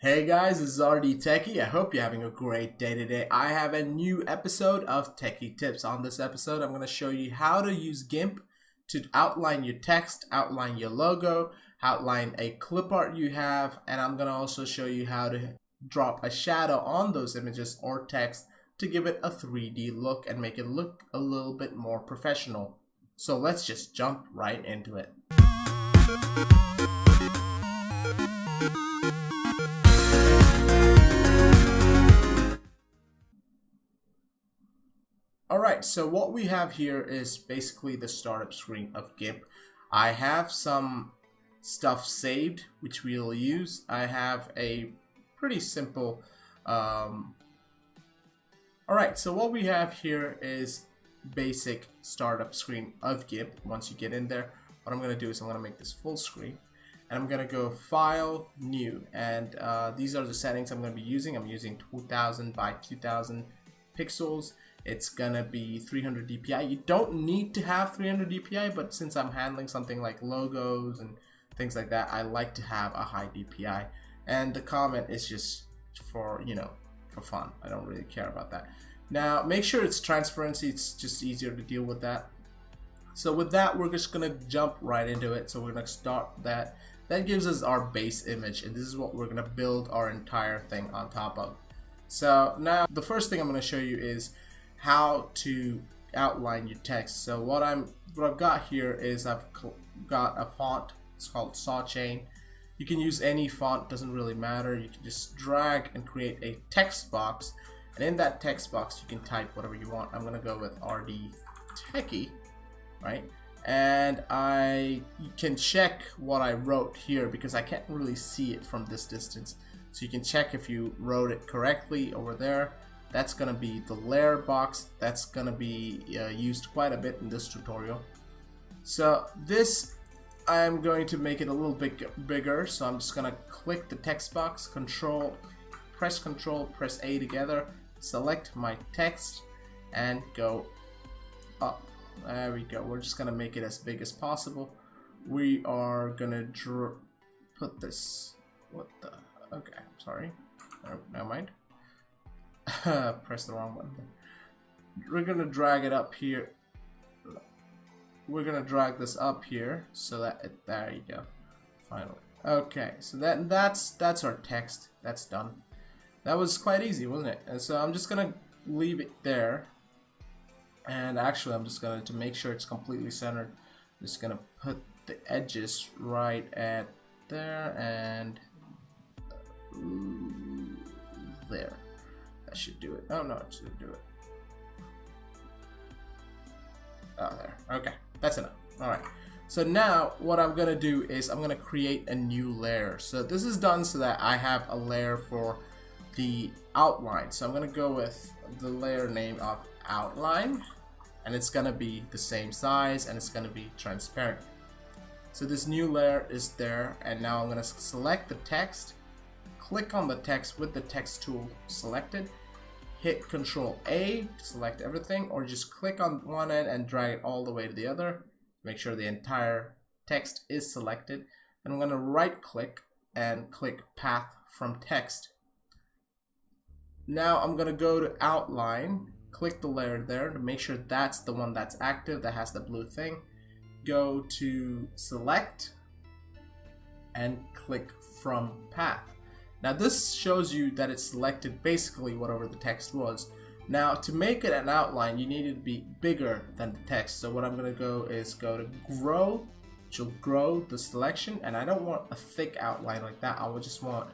Hey guys, this is RDTechy. I hope you're having a great day today. I have a new episode of Techy Tips. On this episode, I'm going to show you how to use GIMP to outline your text, outline your logo, outline a clip art you have, and I'm going to also show you how to drop a shadow on those images or text to give it a 3D look and make it look a little bit more professional. So let's just jump right into it. Alright, so what we have here is basically the startup screen of GIMP. I have some stuff saved which we'll use. I have a pretty simple alright, so what we have here is basic startup screen of GIMP. Once you get in there, what I'm going to do is I'm going to make this full screen and I'm going to go File, New, and these are the settings I'm going to be using. I'm using 2000 by 2000 pixels. It's gonna be 300 dpi. You don't need to have 300 dpi, but since I'm handling something like logos and things like that, I like to have a high dpi. And the comment is just for, for fun. I don't really care about that. Now, make sure it's transparency. It's just easier to deal with that. So with that, we're just gonna jump right into it. So we're gonna start that. That gives us our base image, and this is what we're gonna build our entire thing on top of. So now, the first thing I'm gonna show you is how to outline your text. So what I've got here is I've got a font. It's called Sawchain. You can use any font, doesn't really matter. You can just drag and create a text box, and in that text box you can type whatever you want. I'm gonna go with RDTechy, right? And you can check what I wrote here because I can't really see it from this distance. So you can check if you wrote it correctly over there. That's gonna be the layer box. That's gonna be used quite a bit in this tutorial. So this, I'm going to make it a little bit bigger. So I'm just gonna click the text box, press A together, select my text, and go up. There we go. We're just gonna make it as big as possible. We are gonna put this. What the? Okay, sorry. Oh, never mind. Press the wrong button. We're gonna drag it up here. We're gonna drag this up here so that there you go. Finally. Okay, so that's our text. That's done. That was quite easy, wasn't it? And so I'm just gonna leave it there. And actually, I'm just gonna, to make sure it's completely centered, I'm just gonna put the edges right at there and there. That should do it. Oh no, it should do it. Oh, there. Okay, that's enough. Alright. So now what I'm gonna do is I'm gonna create a new layer. So this is done so that I have a layer for the outline. So I'm gonna go with the layer name of outline, and it's gonna be the same size and it's gonna be transparent. So this new layer is there, and now I'm gonna select the text. Click on the text with the text tool selected, hit Control A to select everything, or just click on one end and drag it all the way to the other. Make sure the entire text is selected. And I'm going to right click and click Path from Text. Now I'm going to go to Outline, click the layer there to make sure that's the one that's active, that has the blue thing. Go to Select and click From Path. Now this shows you that it's selected basically whatever the text was. Now to make it an outline, you need it to be bigger than the text. So what I'm going to go is go to Grow, which will grow the selection, and I don't want a thick outline like that. I would just want,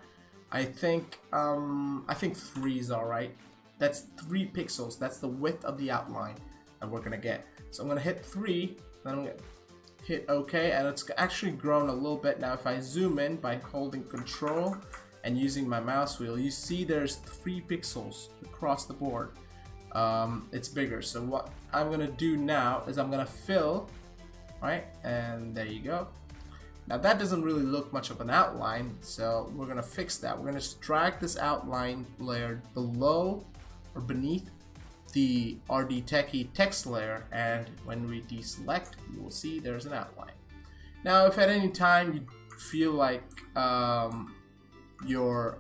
I think 3 is alright. That's 3 pixels. That's the width of the outline that we're going to get. So I'm going to hit 3, then I'm going to hit OK, and it's actually grown a little bit. Now if I zoom in by holding Control and using my mouse wheel, you see there's 3 pixels across the board. It's bigger. So what I'm gonna do now is I'm gonna fill, right? And there you go. Now that doesn't really look much of an outline, so we're gonna fix that. We're gonna just drag this outline layer below or beneath the RDTechy text layer, and when we deselect, you will see there's an outline. Now if at any time you feel like your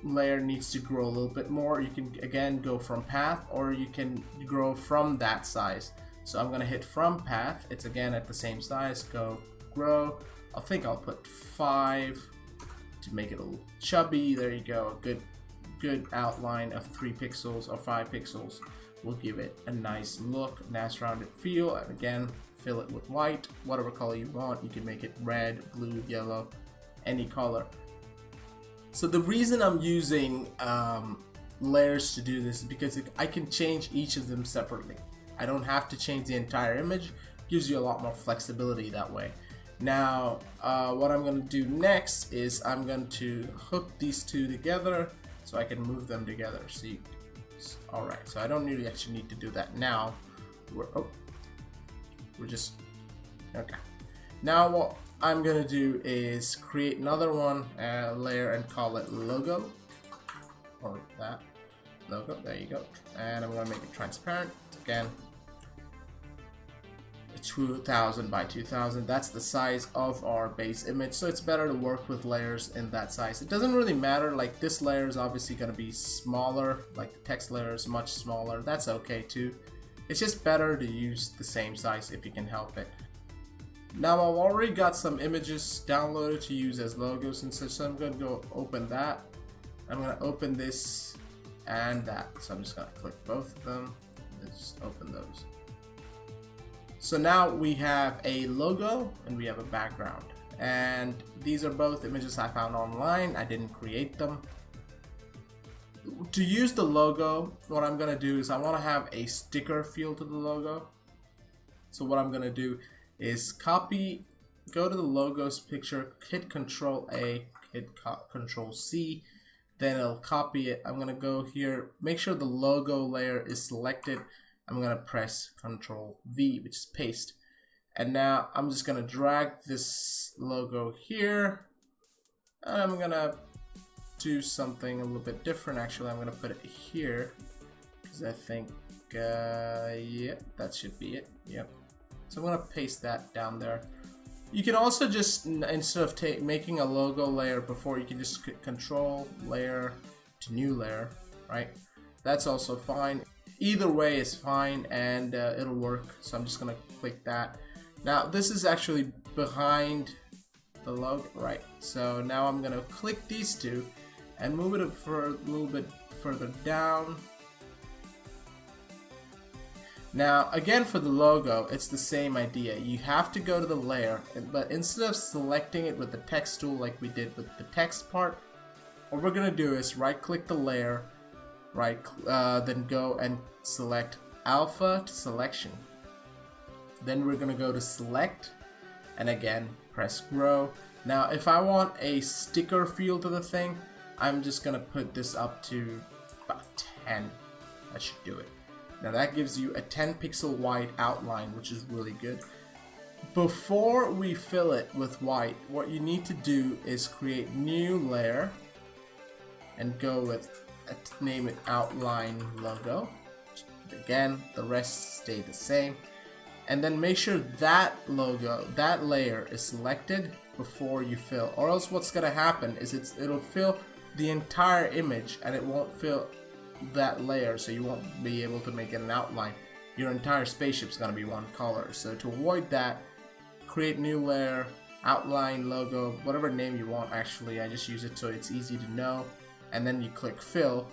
layer needs to grow a little bit more, you can again go from path, or you can grow from that size. So I'm gonna hit from path, it's again at the same size, go grow. I think I'll put 5 to make it a little chubby. There you go, a good outline of 3 pixels or 5 pixels will give it a nice look, nice rounded feel. And again, fill it with white, whatever color you want. You can make it red, blue, yellow, any color. So the reason I'm using layers to do this is because I can change each of them separately. I don't have to change the entire image. It gives you a lot more flexibility that way. Now what I'm going to do next is I'm going to hook these two together so I can move them together. See, alright, so I don't really actually need to do that now. We're just okay. Now what I'm gonna do is create another one layer and call it logo, or that logo. There you go. And I'm gonna make it transparent again. 2000 by 2000. That's the size of our base image, so it's better to work with layers in that size. It doesn't really matter, like this layer is obviously going to be smaller, like the text layer is much smaller. That's okay too. It's just better to use the same size if you can help it. Now I've already got some images downloaded to use as logos and such, so I'm going to go open that. I'm going to open this and that, so I'm just going to click both of them and just open those. So now we have a logo and we have a background, and these are both images I found online. I didn't create them. To use the logo, what I'm gonna do is I want to have a sticker feel to the logo. So what I'm gonna do is copy, go to the logos picture, hit Control A, hit Control C, then it'll copy it. I'm gonna go here, make sure the logo layer is selected. I'm gonna press Control V, which is paste. And now I'm just gonna drag this logo here. And I'm gonna do something a little bit different. Actually, I'm gonna put it here because I think, yeah, that should be it. Yep. So I'm gonna paste that down there. You can also just, instead of making a logo layer before, you can just Control Layer to New Layer, right? That's also fine. Either way is fine, and it'll work. So I'm just gonna click that. Now this is actually behind the logo, right? So now I'm gonna click these two and move it for a little bit further down. Now again, for the logo, it's the same idea. You have to go to the layer, but instead of selecting it with the text tool like we did with the text part, what we're gonna do is right click the layer, then go and select alpha to selection. Then we're gonna go to select and again press grow. Now if I want a sticker feel to the thing, I'm just gonna put this up to about 10. That should do it. Now that gives you a 10 pixel wide outline, which is really good. Before we fill it with white, what you need to do is create new layer and go with name it outline logo. Again, the rest stay the same, and then make sure that logo, that layer is selected before you fill, or else what's gonna happen is it'll fill the entire image and it won't fill that layer, so you won't be able to make it an outline. Your entire spaceship's gonna be one color. So to avoid that, create new layer, outline logo, whatever name you want. Actually, I just use it so it's easy to know. And then you click fill,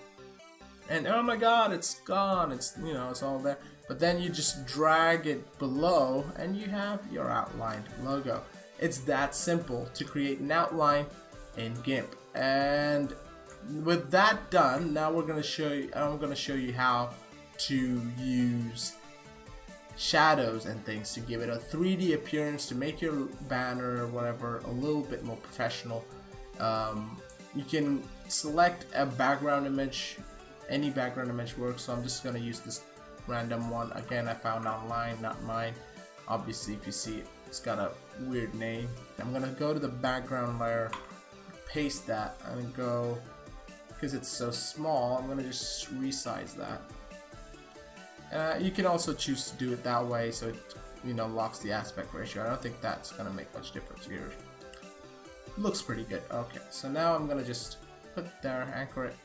and oh my god, it's gone. It's, you know, it's all there. But then you just drag it below and you have your outlined logo. It's that simple to create an outline in GIMP. And with that done, now I'm gonna show you how to use shadows and things to give it a 3D appearance, to make your banner or whatever a little bit more professional. You can select a background image, any background image works, so I'm just going to use this random one. Again, I found online, not mine. Obviously, if you see it, it's got a weird name. I'm going to go to the background layer, paste that, and go, because it's so small, I'm going to just resize that. You can also choose to do it that way, so it, you know, locks the aspect ratio. I don't think that's going to make much difference here. Looks pretty good. Okay, so now I'm gonna just put it there, anchor it.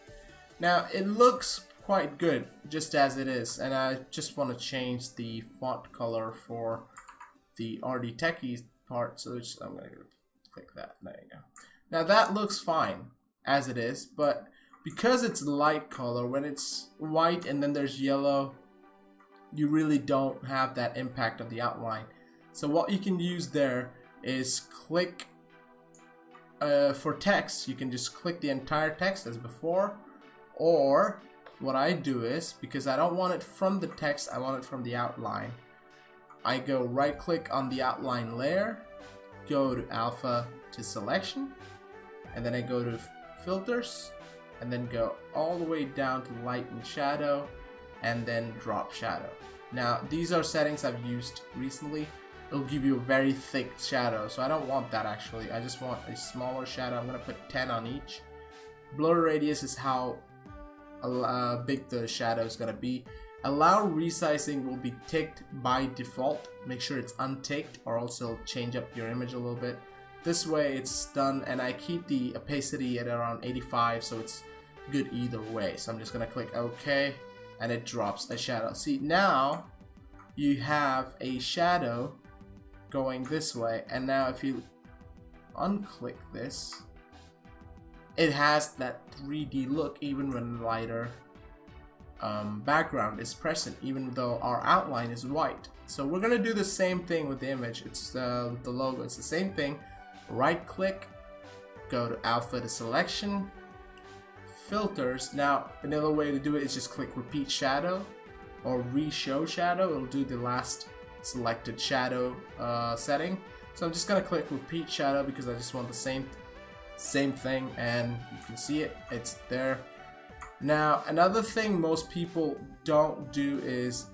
Now it looks quite good just as it is, and I just want to change the font color for the RDTechy part, so I'm going to click that. There you go. Now that looks fine as it is, but because it's light color, when it's white and then there's yellow, you really don't have that impact of the outline. So what you can use there is click for text, you can just click the entire text as before, or what I do is, because I don't want it from the text, I want it from the outline, I go right click on the outline layer, go to alpha to selection, and then I go to filters, and then go all the way down to light and shadow, and then drop shadow. Now these are settings I've used recently. It'll give you a very thick shadow, so I don't want that actually. I just want a smaller shadow. I'm gonna put 10 on each. Blur radius is how big the shadow is gonna be. Allow resizing will be ticked by default. Make sure it's unticked, or else it'll change up your image a little bit. This way it's done, and I keep the opacity at around 85, so it's good either way. So I'm just gonna click OK, and it drops a shadow. See, now you have a shadow going this way, and now if you unclick this, it has that 3D look even when lighter background is present, even though our outline is white. So we're gonna do the same thing with the image. It's the logo, it's the same thing. Right click, go to alpha to selection, filters. Now another way to do it is just click repeat shadow or re-show shadow. It'll do the last selected shadow setting. So I'm just gonna click repeat shadow because I just want the same thing, and you can see it, it's there. Now another thing most people don't do is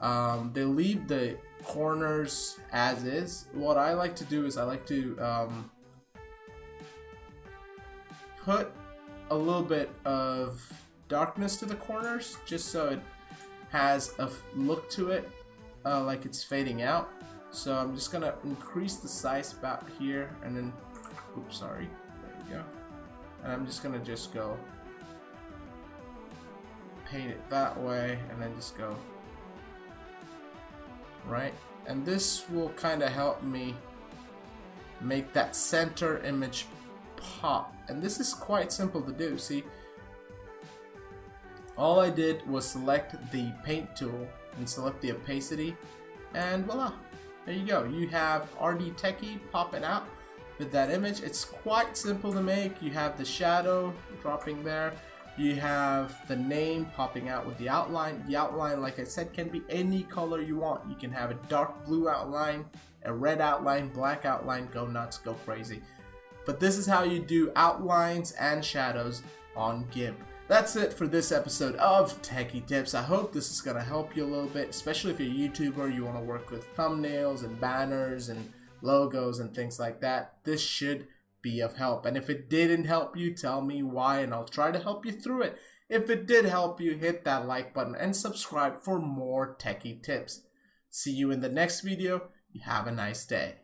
they leave the corners as is. What I like to do is I like to put a little bit of darkness to the corners, just so it has a look to it, like it's fading out. So I'm just gonna increase the size about here, and then, oops, sorry, there we go. And I'm just gonna go paint it that way, and then just go right. And this will kind of help me make that center image pop. And this is quite simple to do. See, all I did was select the paint tool and select the opacity, and voila, there you go. You have RDTechy popping out with that image. It's quite simple to make. You have the shadow dropping there. You have the name popping out with the outline. The outline, like I said, can be any color you want. You can have a dark blue outline, a red outline, black outline, go nuts, go crazy. But this is how you do outlines and shadows on GIMP. That's it for this episode of Techy Tips. I hope this is going to help you a little bit, especially if you're a YouTuber, you want to work with thumbnails and banners and logos and things like that. This should be of help. And if it didn't help you, tell me why, and I'll try to help you through it. If it did help you, hit that like button and subscribe for more techie tips. See you in the next video. You have a nice day.